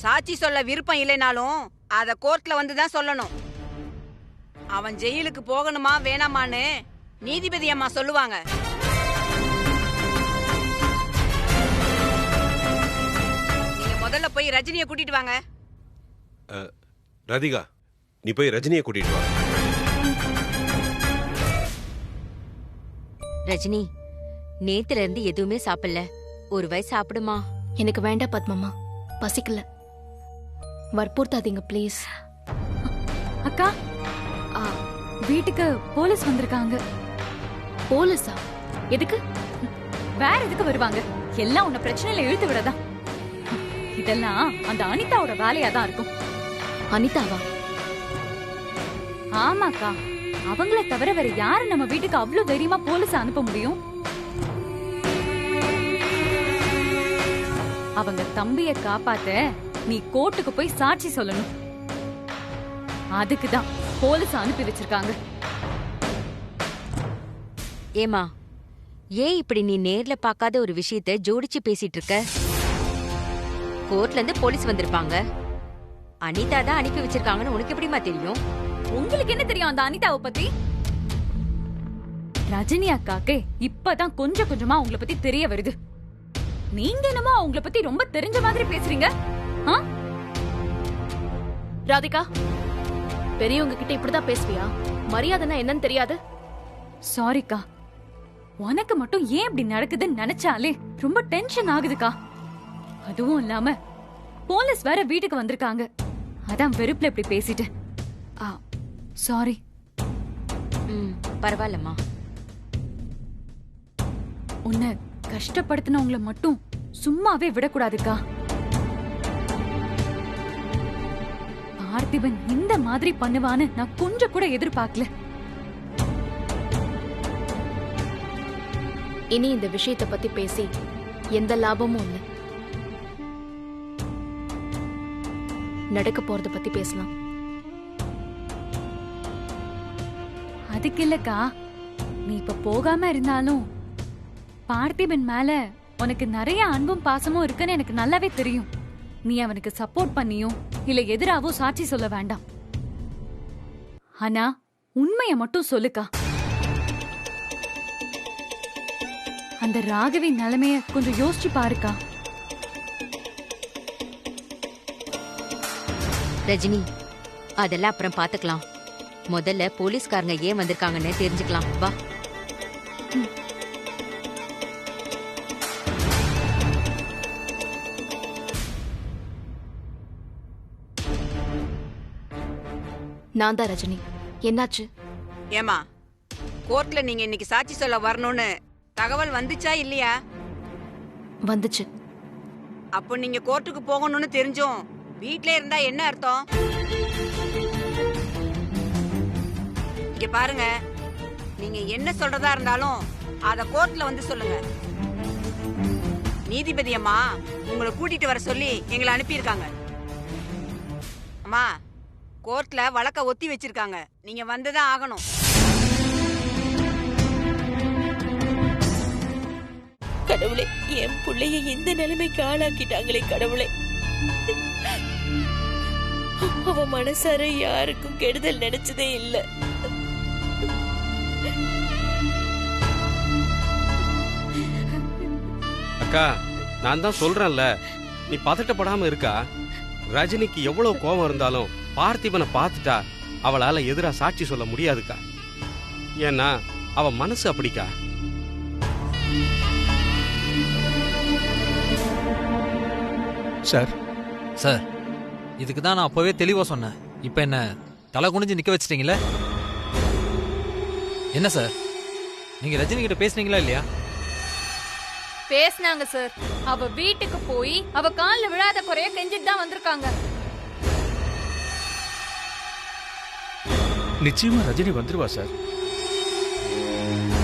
சாட்சி சொல்ல விருப்பம் இல்லைனாலும் அத கோர்ட்ல வந்து தான் சொல்லணும். அவன் ஜெயிலுக்கு போகணுமா வேணாமான்னு நீதிபதி அம்மா சொல்லுவாங்க. நீங்க முதல்ல போய் ரஜினியை கூட்டிட்டு வாங்க. ராதிகா, நீ போய் ரஜினியை கூட்டிட்டு வா. ரஜினி, நேத்துல இருந்து எதுவுமே சாப்பிடல, ஒரு வாய் சாப்பிடுமா? எனக்கு வேண்டாம் பத்மம்மா, பசிக்கல. வற்புறுத்தாதீங்க ப்ளீஸ். அக்கா, வீட்டுக்கு போலீஸ் வந்திருக்காங்க. போலீஸா? எதுக்கு? வேற எதுக்கு வருவாங்க? எல்லாம் உன்ன பிரச்சனையில இழுத்து விடதான். இதெல்லாம் அந்த அனிதாவோட வேலையா தான் இருக்கும். அனிதாவா? ஆமாக்கா, அவங்கள தவிர வேற யாரு நம்ம வீட்டுக்கு அவ்வளவு தைரியமா போலீஸ் அனுப்ப முடியும்? அவங்க தம்பிய காப்பாத்த நீ கோர்ட்டுக்கு போய் சாட்சி சொல்லணும். அதுக்குதான் போலீஸ் அனுப்பி வச்சிருக்காங்க. ஏமா, ஏன் இப்படி நீ நேர்ல பார்க்காத ஒரு விஷயத்த ஜோடிச்சு பேசிட்டு இருக்க? கோர்ட்ல இருந்து போலீஸ் வந்திருப்பாங்க, அனிதா தான் அனுப்பி வச்சிருக்காங்கன்னு உனக்கு எப்படிமா தெரியும்? உங்களுக்கு என்ன தெரியும் அந்த அனிதாவை பத்தி? ரஜினி அக்காக்கு இப்பதான் கொஞ்சம் கொஞ்சமா அவங்கள பத்தி தெரிய வருது. நீங்க என்னமோ அவங்கள பத்தி ரொம்ப தெரிஞ்ச மாதிரி பேசுறீங்க. ராதிகா, பெரியவங்க கிட்ட இப்படிதான் பேசுவியா? மரியாதைன்னா என்னன்னு தெரியாது? சாரிக்கா, உனக்கு மட்டும் ஏன் இப்படி நடக்குதுன்னு நினைச்சாலே ரொம்ப டென்ஷன் ஆகுதுக்கா. அதுவும் இல்லாம போலீஸ் வேற வீட்டுக்கு வந்திருக்காங்க, அதான் வெறுப்புல இப்படி பேசிட்டு. சாரி. பரவாயில்லம்மா. உன்னை கஷ்டப்படுத்தினவங்கள மட்டும் சும்மாவே விடக்கூடாதுக்கா. பார்த்திபன் இந்த மாதிரி பண்ணுவான்னு நான் கொஞ்சம் கூட எதிர்பார்க்கல. இனி இந்த விஷயத்தை பத்தி பேசி எந்த லாபமும் இல்லை. நடக்க போறத பத்தி பேசலாம். அதுக்கு இல்லக்கா, நீ இப்ப போகாம இருந்தாலும் பார்த்திபன் மேல உனக்கு நிறைய அன்பும் பாசமும் இருக்குன்னு எனக்கு நல்லாவே தெரியும். நீ அவனுக்கு சப்போர்ட் பண்ணியும் இல்ல எதிராவோ சாட்சி சொல்ல வேண்டாம். ஆனா உண்மைய மட்டும் சொல்லுக்கா. அந்த ராகவி நிலைமைய கொஞ்சம் யோசிச்சு பாருக்கா. ரஜினி, அதெல்லாம் அப்புறம் பாத்துக்கலாம். முதல்ல போலீஸ்காரங்க ஏன் வந்திருக்காங்கன்னு தெரிஞ்சுக்கலாம், வா. நான் தான் ரஜினி. என்னாச்சு? ஏமா, கோர்ட்ல நீங்க இன்னைக்கு சாட்சி சொல்ல வரணும்னு தகவல் வந்துச்சா இல்லையா? வந்துச்சு. அப்போ நீங்க கோர்ட்டுக்கு போகணும்னு தெரிஞ்சும் வீட்ல இருந்தா என்ன அர்த்தம்? இங்க பாருங்க, நீங்க என்ன சொல்றதா இருந்தாலும் அத கோர்ட்ல வந்து சொல்லுங்க. நீதிபதி அம்மா உங்களை கூட்டிட்டு வர சொல்லி எங்களை அனுப்பியிருக்காங்க. அம்மா, கோர்ட்ல வழக்க ஒத்தி வச்சிருக்காங்க, நீங்க வந்துதான் ஆகணும். கடவுளே, என் பிள்ளைய இந்த நிலைமைக்கு ஆளாக்கிட்டாங்களே கடவுளே. அவ மனசார யாருக்கும் கெடுதல் நினைச்சதே இல்ல. அக்கா, நான் தான் சொல்றேன்ல, நீ பதட்டப்படாம இருக்கா. ரஜினிக்கு எவ்வளவு கோபம் இருந்தாலும் பார்த்திபனை பார்த்துட்டா அவளால எதிரா சாட்சி சொல்ல முடியாதுக்கா. ஏன்னா அவ மனசு அப்படிக்கா. சார் சார், இதுக்கு தான் நான் அப்பவே தெளிவா சொன்னேன். இப்ப என்ன தலை குனிஞ்சு நிக்க வச்சிட்டீங்களே? என்ன சார், நீங்க ரஜினி கிட்ட பேசுனீங்களா இல்லையா? பேசினாங்க சார். அவ வீட்டுக்கு போய் அவ கால்ல விழாத குறைய கெஞ்சிட்டு தான் வந்திருக்காங்க. நிச்சயமா ரஜினி வந்துருவா சார்.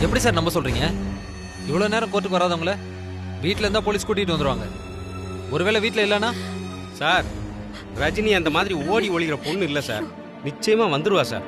எப்படி சார் நம்ப சொல்றீங்க? இவ்வளவு நேரம் கோர்ட்டுக்கு வராதவங்கள வீட்டுல இருந்தா போலீஸ் கூட்டிட்டு வந்துருவாங்க. ஒருவேளை வீட்டுல இல்லனா? சார், ரஜினி அந்த மாதிரி ஓடி ஒளிகிற பொண்ணு இல்ல சார். நிச்சயமா வந்துருவா சார்.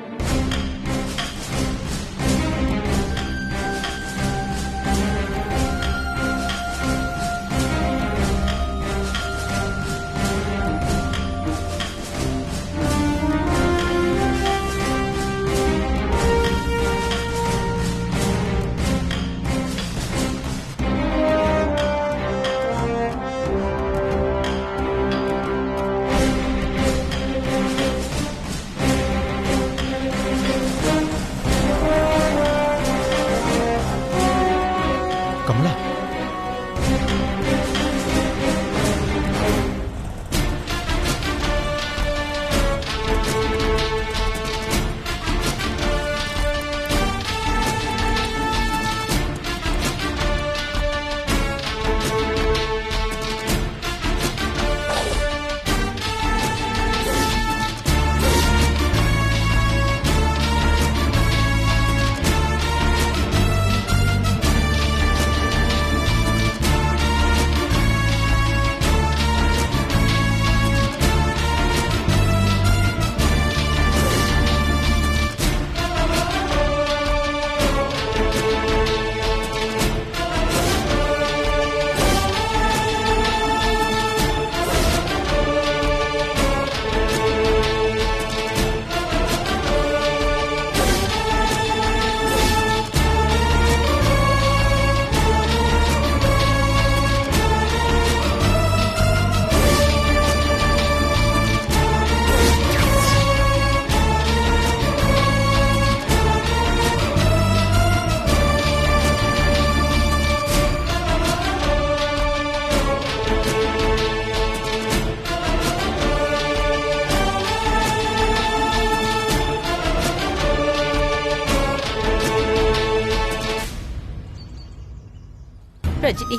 ரஜினி,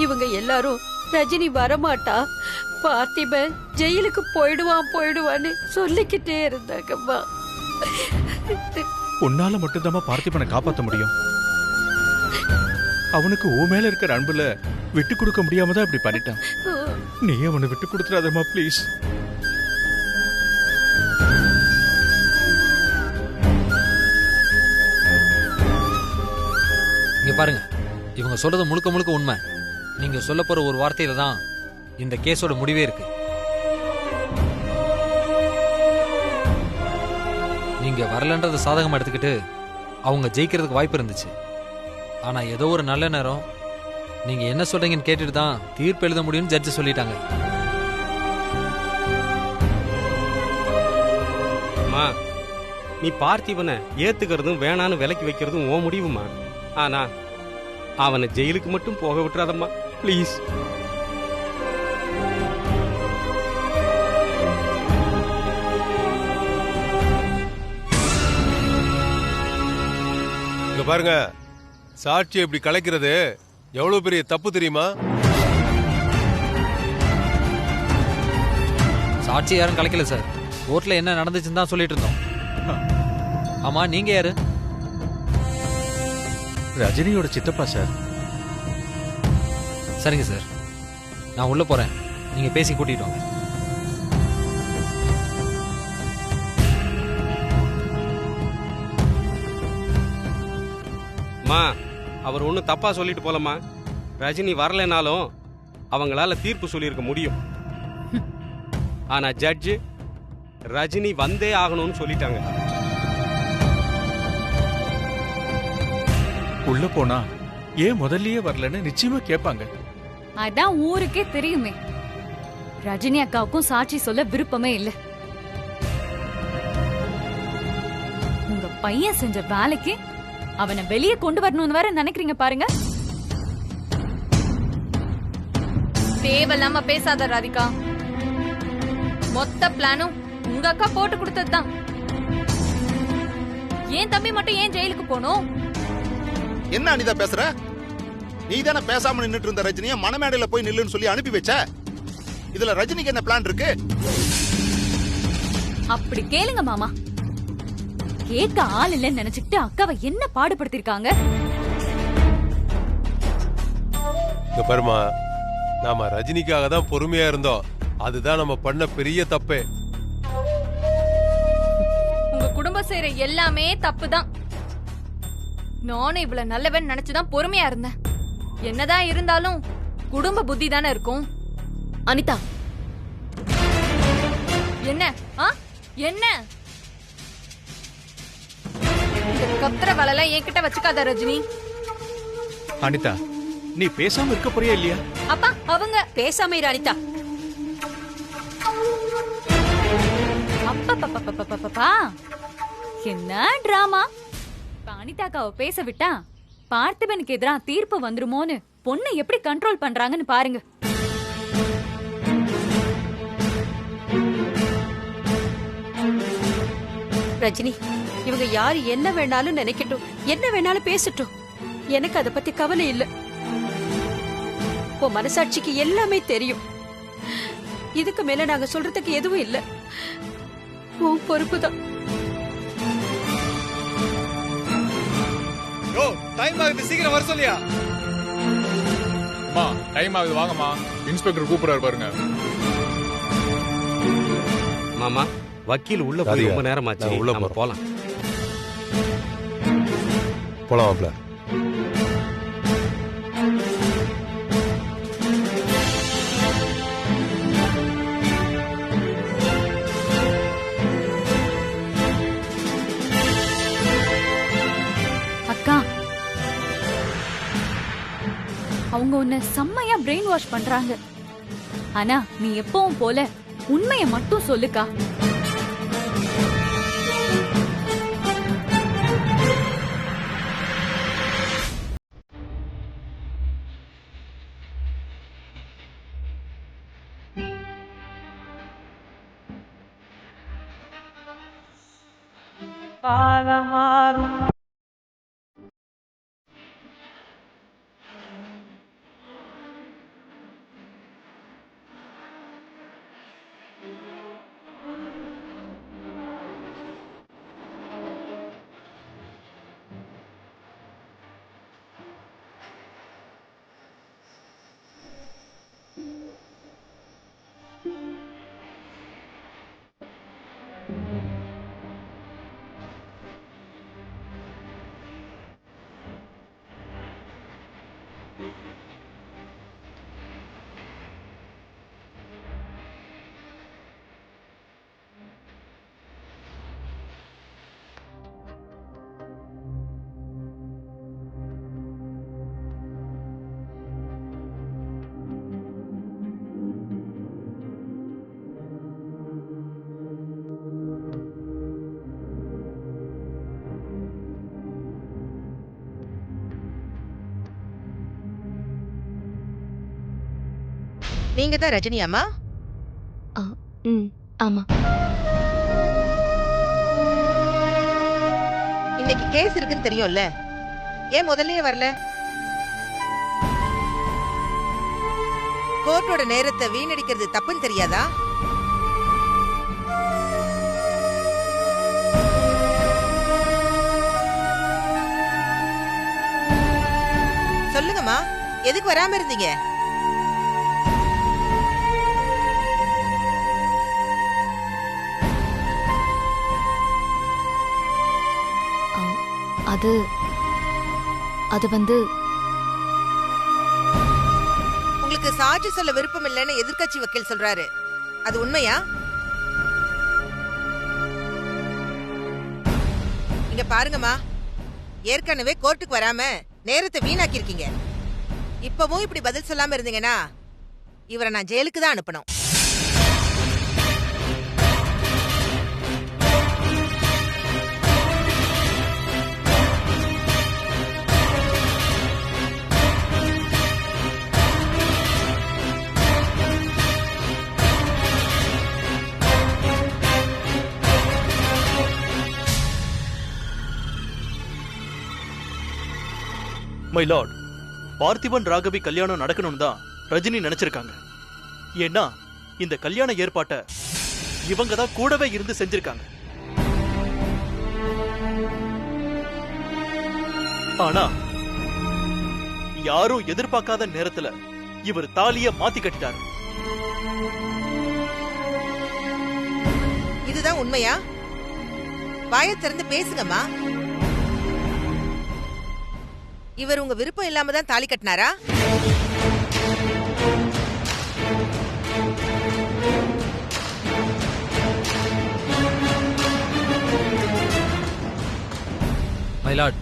இவங்க எல்லாரும் ரஜினி வரமாட்டா, பார்த்திபன் ஜெயிலுக்கு போயிடுவான்னு சொல்லிக்கிட்டே இருந்தாங்கம்மா. உன்னால மட்டும்தாம்மா பார்த்திபனை காப்பாற்ற முடியும். அவனுக்கு ஓ மேல இருக்கிற அன்புல விட்டு கொடுக்க முடியாம தான் இப்படி பண்ணிட்டான். நீ அவனை விட்டு கொடுத்துறாதம்மா ப்ளீஸ். இங்க பாருங்க, இவங்க சொல்றது முழுக்க முழுக்க உண்மை. நீங்க சொல்ல போற ஒரு வார்த்தையில தான் இந்த கேஸோட முடிவே இருக்கு. நீங்க வரலன்றத சாதகமா எடுத்துக்கிட்டு அவங்க ஜெயிக்கிறதுக்கு வாய்ப்பு இருந்துச்சு. ஆனா ஏதோ ஒரு நல்ல நேரம் நீங்க என்ன சொல்றீங்கன்னு கேட்டுட்டு தான் தீர்ப்பு எழுத முடியும்னு ஜட்ஜ் சொல்லிட்டாங்க. அம்மா, நீ பார்த்திபனை ஏத்துக்கிறதும் வேணான்னு விலக்கி வைக்கிறதும் ஓ முடிவுமா. ஆனா அவனை ஜெயிலுக்கு மட்டும் போக விட்டுறாதம்மா ப்ளீஸ். இங்க பாருங்க, சாட்சி இப்படி கலைக்கிறது எவ்வளவு பெரிய தப்பு தெரியுமா? சாட்சி யாரும் கலைக்கல சார். கோர்ட்ல என்ன நடந்துச்சுன்னு தான் சொல்லிட்டு இருந்தோம். ஆமா, நீங்க யாரு? ரஜினியோட சித்தப்பா சார். சரிங்க சார், நான் உள்ள போறேன். நீங்க பேசி கூட்டிட்டு வாங்க. அம்மா, அவர் ஒன்றும் தப்பா சொல்லிட்டு போலம்மா. ரஜினி வரலைனாலும் அவங்களால தீர்ப்பு சொல்லியிருக்க முடியும். ஆனா ஜட்ஜு ரஜினி வந்தே ஆகணும்னு சொல்லிட்டாங்க. உள்ள போனா ஏன் முதல்லயே வரலன்னு நிச்சயமா கேட்பாங்க. அதான் ஊருக்கே தெரியுமே, ரஜினி அக்காவுக்கும் சாட்சி சொல்ல விருப்பமே இல்ல. உங்க பையன் செஞ்ச வேலைக்கு அவனை வெளியே கொண்டு வரணும்னு வேற நினைக்கிறீங்க பாருங்க. தேவையில்லாம பேசாத ராதிகா. மொத்த பிளானும் உங்க அக்கா போட்டு கொடுத்ததுதான். ஏன் தம்பி மட்டும் ஏன் ஜெயிலுக்கு போனோம்? என்ன அனிதா பேசுற? நீ தானே பேசாம நின்னுட்டு இருந்த ரஜினிய மணமேடையில போய் நில்லுன்னு சொல்லி அனுப்பி வச்ச. இதுல ரஜினிக்கு என்ன பிளான் இருக்கு? அப்படி கேளுங்க மாமா. கேட்க ஆள் இல்லைன்னு நினைச்சுக்கிட்டு அக்காவை என்ன பாடுபடுத்திருக்காங்க. இங்க பாருமா, நாம ரஜினிக்காக தான் பொறுமையா இருந்தோம். அதுதான் நம்ம பண்ண பெரிய தப்பே. உங்க குடும்பம் செய்யற எல்லாமே தப்புதான். நானும் இவ்வளவு நல்லவன் நினைச்சுதான் பொறுமையா இருந்தேன். என்னதான் இருந்தாலும் குடும்ப புத்தி தானே இருக்கும். அனிதா, என்ன என்ன இந்த கத்திர வலைலாம் என்கிட்ட வச்சுக்காத ரஜினி. அனிதா, நீ பேசாம இருக்க போறியா இல்லையா? அப்பா, அவங்க பேசாம இரு அனிதா. அப்பா, என்ன டிராமா! அனிதாக்காவை பேச விட்டா பார்த்திபனுக்கு எதிராக தீர்ப்பு வந்துருமோன்னு பொண்ணை எப்படி கண்ட்ரோல் பண்றாங்கன்னு பாருங்க. ரஜினி, இவங்க யாரு என்ன வேணாலும் நினைக்கட்டும், என்ன வேணாலும் பேசட்டும். எனக்கு அத பத்தி கவலை இல்ல. உன் மனசாட்சிக்கு எல்லாமே தெரியும். இதுக்கு மேல நாங்க சொல்றதுக்கு எதுவும் இல்ல. உன் பொறுப்புதான். டைம் ஆகுது, சீக்கிரம் வர சொல்லியா? அம்மா, டைம் ஆகுது, வாங்கம்மா. இன்ஸ்பெக்டர் கூப்பிடுறாரு பாருங்க. மாமா, வக்கீல் உள்ள போய் ரொம்ப நேரம் ஆச்சு. உள்ள போலாம். போலாமாப்ல. அக்கா, அவங்க உன்னை செம்மையா பிரெயின் வாஷ் பண்றாங்க. ஆனா நீ எப்பவும் போல உண்மையை மட்டும் சொல்லுக்கா. நீங்க தான் ரஜினி அம்மா? ஆமா. இன்னைக்கு கேஸ் இருக்குன்னு தெரியும்ல, ஏன் முதல்லயே வரல? கோர்ட்டோட நேரத்தை வீணடிக்கிறது தப்புன்னு தெரியாதா? சொல்லுங்கம்மா, எதுக்கு வராம இருந்தீங்க? அது வந்து உங்களுக்கு சாட்சி சொல்ல விருப்பம் இல்லைன்னு எதிர்க்கட்சி வக்கீல் சொல்றாரு, அது உண்மையா? இங்க பாருங்கம்மா, ஏற்கனவே கோர்ட்டுக்கு வராம நேரத்தை வீணாக்கி இருக்கீங்க. இப்பவும் இப்படி பதில் சொல்லாம இருந்தீங்கன்னா இவரை நான் ஜெயிலுக்கு தான் அனுப்பணும். மை லார்ட், பார்த்திபன் ராகவி கல்யாணம் நடக்கணும்னு தான் ரஜினி நினைச்சிருக்காங்க. ஏன்னா இந்த கல்யாண ஏற்பாட்டை இவங்க தான் கூடவே இருந்து செஞ்சிருக்காங்க. ஆனா யாரும் எதிர்பார்க்காத நேரத்துல இவர் தாலிய மாத்தி கட்டிட்டாரு. இதுதான் உண்மையா? வாயை திறந்து பேசுங்கம்மா. இவர் உங்க விருப்பம் இல்லாம தான் தாலி கட்டினாரா? மைலாட்,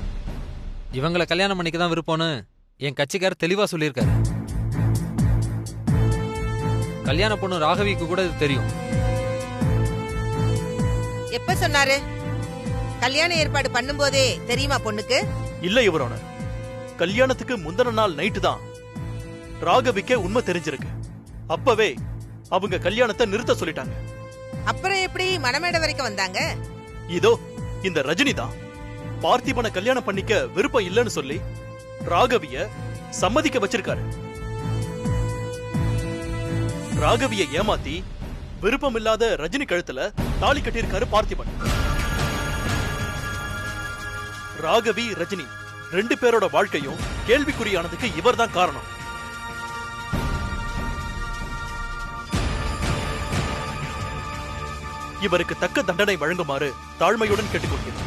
இவங்களை கல்யாணம் பண்ணிக்க தான் விருப்பம்னு என் கட்சிக்காரர் தெளிவா சொல்லியிருக்காரு. கல்யாண பொண்ணு ராகவிக்கு கூட இது தெரியும். எப்ப சொன்னாரு? கல்யாண ஏற்பாடு பண்ணும்போதே தெரியுமா பொண்ணுக்கு? இல்ல யுவர் ஆனர், கல்யாணத்துக்கு முந்தின நாள் நைட்டு தான் ராகவிக்கே உண்மை தெரிஞ்சிருக்கு. அப்பவே அவங்க கல்யாணத்தை நிறுத்த சொல்லிட்டாங்க. அப்புறம் எப்படி மணமேடை வரைக்கும் வந்தாங்க? இதோ இந்த ரஜினி தான் பார்த்திபனை கல்யாணம் பண்ணிக்க விருப்பம் இல்லைன்னு சொல்லி ராகவிய சம்மதிக்க வச்சிருக்காரு. ராகவிய ஏமாத்தி விருப்பம் இல்லாத ரஜினி கழுத்துல தாலி கட்டியிருக்காரு பார்த்திபன். ராகவி, ரஜினி ரெண்டு பேரோட வாழ்க்கையும் கேள்விக்குறியானதுக்கு இவர் தான் காரணம். இவருக்கு தக்க தண்டனை வழங்குமாறு தாழ்மையுடன் கேட்டுக்கொள்கிறேன்.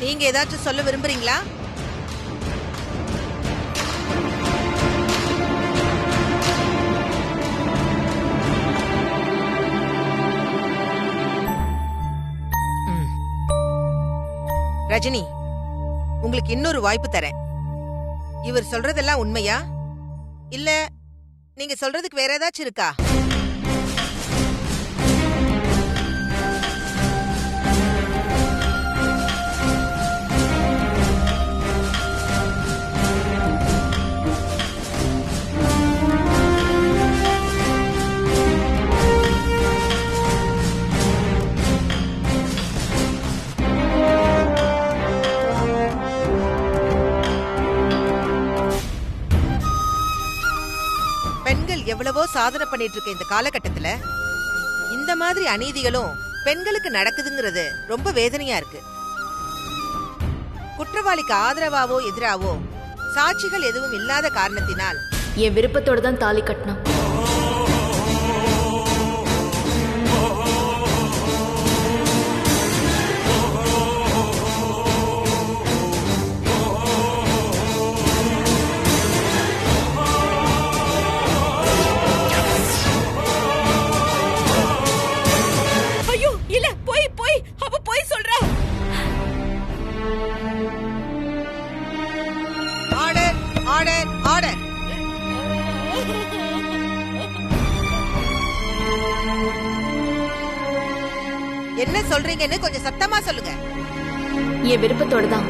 நீங்க ஏதாச்சும் சொல்ல விரும்புறீங்களா? ரஜினி, உங்களுக்கு இன்னொரு வாய்ப்பு தரேன். இவர் சொல்றதெல்லாம் உண்மையா இல்ல நீங்க சொல்றதுக்கு வேற ஏதாச்சும் இருக்கா? எவ்வளவோ சாதனை பண்ணிட்டு இருக்க இந்த காலகட்டத்துல இந்த மாதிரி அநீதிகளும் பெண்களுக்கு நடக்குதுங்கிறது ரொம்ப வேதனையா இருக்கு. குற்றவாளிக்கு ஆதரவாவோ எதிராவோ சாட்சிகள் எதுவும் இல்லாத காரணத்தினால் என் விருப்பத்தோட தான் தாலி கட்டினான். என்ன சொல்றீங்கன்னு கொஞ்சம் சத்தமா சொல்லுங்க. என் விருப்பத்தோட தான்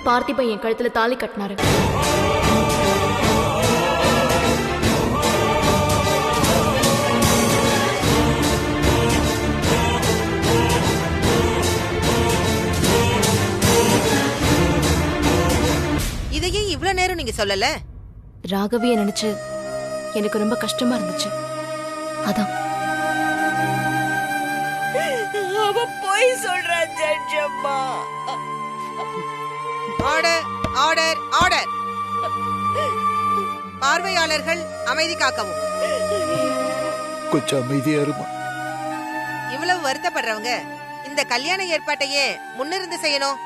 பார்த்திபன் என் கழுத்துல தாலி கட்டினாரு. சொல்லல? ராகவிய நினைச்சு எனக்கு ரொம்ப கஷ்டமா இருந்துச்சு. அதான். அவ போய் சொல்றா ஜட்ஜ் அம்மா. Order order order. பார்வையாளர்கள் அமைதி காக்கவும். கொஞ்சம் அமைதியா இருமா. இவ்வளவு வருத்தப்படுறவங்க இந்த கல்யாண ஏற்பாட்டையே முன்னிருந்து செய்யணும்.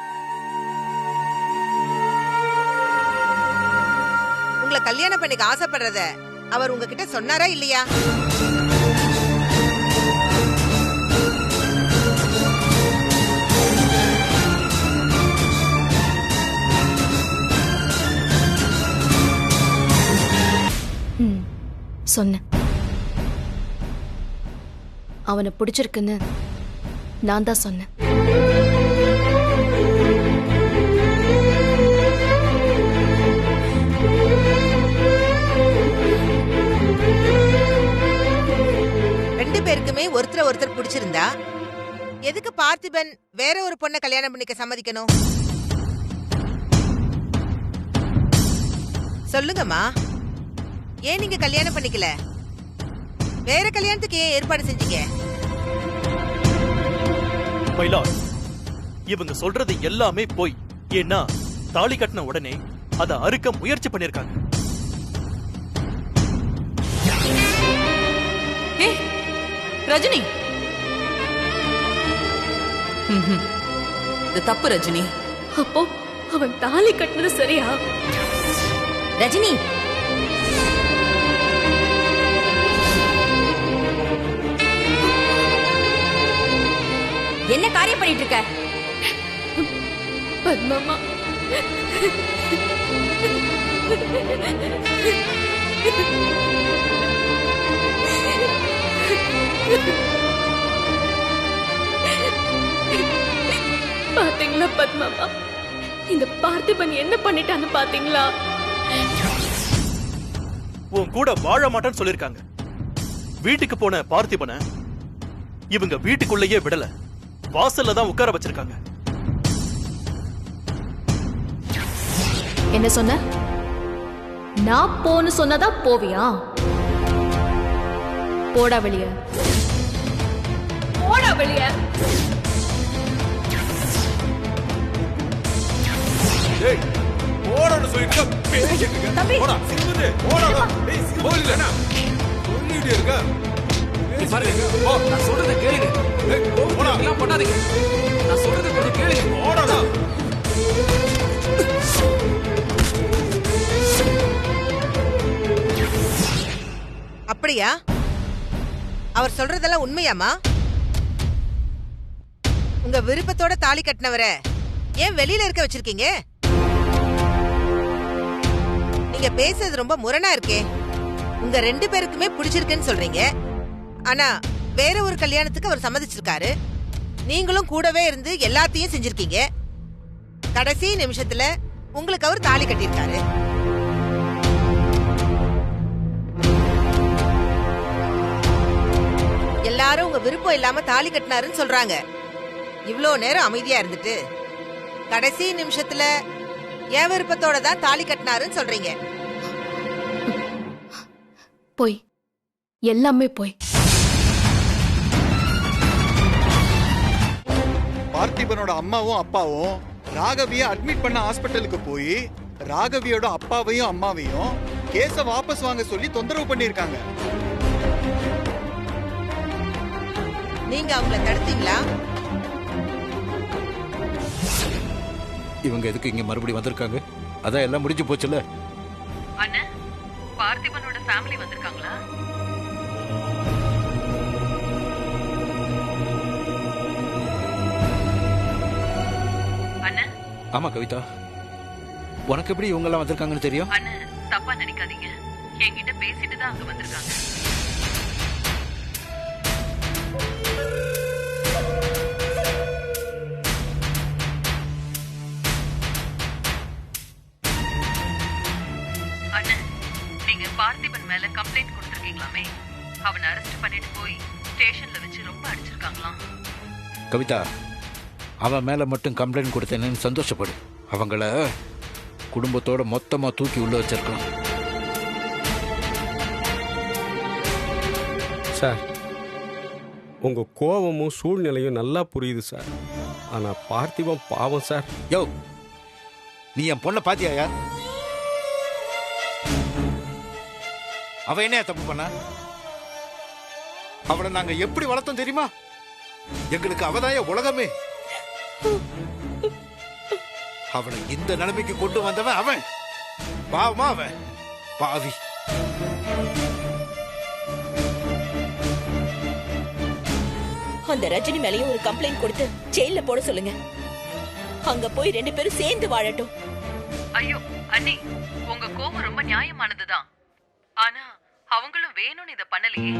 உங்களை கல்யாணம் பண்ணிக்க ஆசைப்படுறத அவர் உங்ககிட்ட சொன்னாரா இல்லையா? சொன்னேன். அவனை பிடிச்சிருக்குன்னு நான் தான் சொன்னேன். ரெண்டு பேருக்குமே ஒருத்தர் பிடிச்சிருந்தா எதுக்கு பார்த்திபன் வேற ஒரு பொண்ணை கல்யாணம் பண்ணிக்க சம்மதிக்கணும்? சொல்லுங்கம்மா, ஏன் நீங்க கல்யாணம் பண்ணிக்கல? வேற கல்யாணத்துக்கு ஏன் ஏற்பாடு செஞ்சீங்க? மயிலாட், இவங்க சொல்றது எல்லாமே போய். ஏன்னா தாலி கட்டின உடனே அதை அறுக்க முயற்சி பண்ணிருக்காங்க. ரஜினி, இது தப்பு ரஜினி. அப்போ அவன் தாலி கட்டினது சரியா? ரஜினி, என்ன காரியம் பண்ணிட்டு இருக்க? பத்மாமா, பாத்தீங்களா பத்மாமா, இந்த பார்த்திபன் என்ன பண்ணிட்டான்னு பாத்தீங்களா? உன் கூட வாழ மாட்டேன்னு சொல்லிருக்காங்க. வீட்டுக்கு போன பார்த்திபனை இவங்க வீட்டுக்குள்ளேயே விடல, வாசல்ல தான் உட்கார வச்சிருக்காங்க. என்ன சொன்ன? நான் போன்னு சொன்னதா போவியா? போடா வெளிய, போடா வெளிய. டேய் போறன்னு சொல்லிட்டு பேசிட்டு இருக்க. போடா சிங்குது. போடா. டேய் சிங்குது என்ன? சொல்லிட்டே இருக்க. ஓ, நான் சொல்றத கேளுங்க. போடா, எல்லாம் பண்ணாதீங்க. நான் சொல்றத கொஞ்சம் கேளுங்க. போடா. அப்படியா? அவர் சொல்றதெல்லாம் உண்மையாமா? உங்க விருப்பத்தோட தாலி கட்டினவரை ஏன் வெளியில இருக்க வச்சிருக்கீங்க? நீங்க பேசுறது ரொம்ப முரணா இருக்கே. உங்க ரெண்டு பேருக்குமே பிடிச்சிருக்குன்னு சொல்றீங்க, ஆனா வேற ஒரு கல்யாணத்துக்கு அவர் சம்மதிச்சிருக்காரு. நீங்களும் கூடவே இருந்து எல்லாத்தையும் செஞ்சிருக்கீங்க. கடைசி நிமிஷத்துல உங்களுக்கு அவர் தாலி கட்டியிருக்காரு. எல்லாரும் உங்க விருப்பம் இல்லாம தாலி கட்டினாருன்னு சொல்றாங்க. இவ்ளோ நேரம் அமைதியா இருந்துட்டு கடைசி நிமிஷத்துல என் விருப்பத்தோட தான் தாலி கட்டினாருன்னு சொல்றீங்க. போய், எல்லாமே போய். பார்த்திபனோட அம்மாவும் அப்பாவும் ராகவிய அட்மிட் பண்ண ஹாஸ்பிட்டலுக்கு போய் ராகவியோட அப்பாவையும் அம்மாவையும் கேஸ வாபஸ் வாங்க சொல்லி தொந்தரவு பண்ணிருக்காங்க. நீங்க அவங்கள தடுத்தீங்களா? இவங்க எதுக்கு இங்க மறுபடியும் வந்திருக்காங்க? அதான் எல்லாம் முடிஞ்சு போச்சுல. அண்ணா, பார்த்திபனோட ஃபேமிலி வந்திருக்காங்களா? அண்ணா. ஆமா கவிதா, உனக்கு எப்படி இவங்க எல்லாம் வந்திருக்காங்கன்னு தெரியும்? அண்ணா, தப்பா நினைக்காதீங்க. என்கிட்ட பேசிட்டு தான் அங்க வந்திருக்காங்க. அண்ணா, நீங்க பார்த்திபன் மேல கம்ப்ளைண்ட் கொடுத்திருக்கீங்களாமே, அவனை அரெஸ்ட் பண்ணிட்டு போய் ஸ்டேஷன்ல வச்சு ரொம்ப அடிச்சிருக்காங்களாம். கவிதா, அவன் மேல மட்டும் கம்ப்ளைண்ட் கொடுத்தேன்னு சந்தோஷப்படு. அவங்கள குடும்பத்தோட மொத்தமா தூக்கி உள்ள வச்சிருக்கலாம். சார், உங்க கோபமும் சூழ்நிலையும் நல்லா புரியுது சார். ஆனா பார்த்திபன் பாவம் சார். யோ, நீ என் பொண்ணை பாத்தியாயா? அவ என்ன தப்பு பண்ண? அவளை நாங்க எப்படி வளர்த்தோம் தெரியுமா? எங்களுக்கு அவதாய உலகமே. அவனை இந்த நிலைமைக்கு கொண்டு வந்தவன் அவன். பாவமா அவன் பாவி. அந்த ரஜினி மேலேயும் ஒரு கம்ப்ளைண்ட் கொடுத்து ஜெயில போட சொல்லுங்க. அங்க போய் 2 பேரும் சேர்ந்து வாழட்டும். ஐயோ அண்ணி, உங்க கோபம் ரொம்ப நியாயமானதுதான். ஆனா அவங்களும் வேணும்னு இத பண்ணலையே.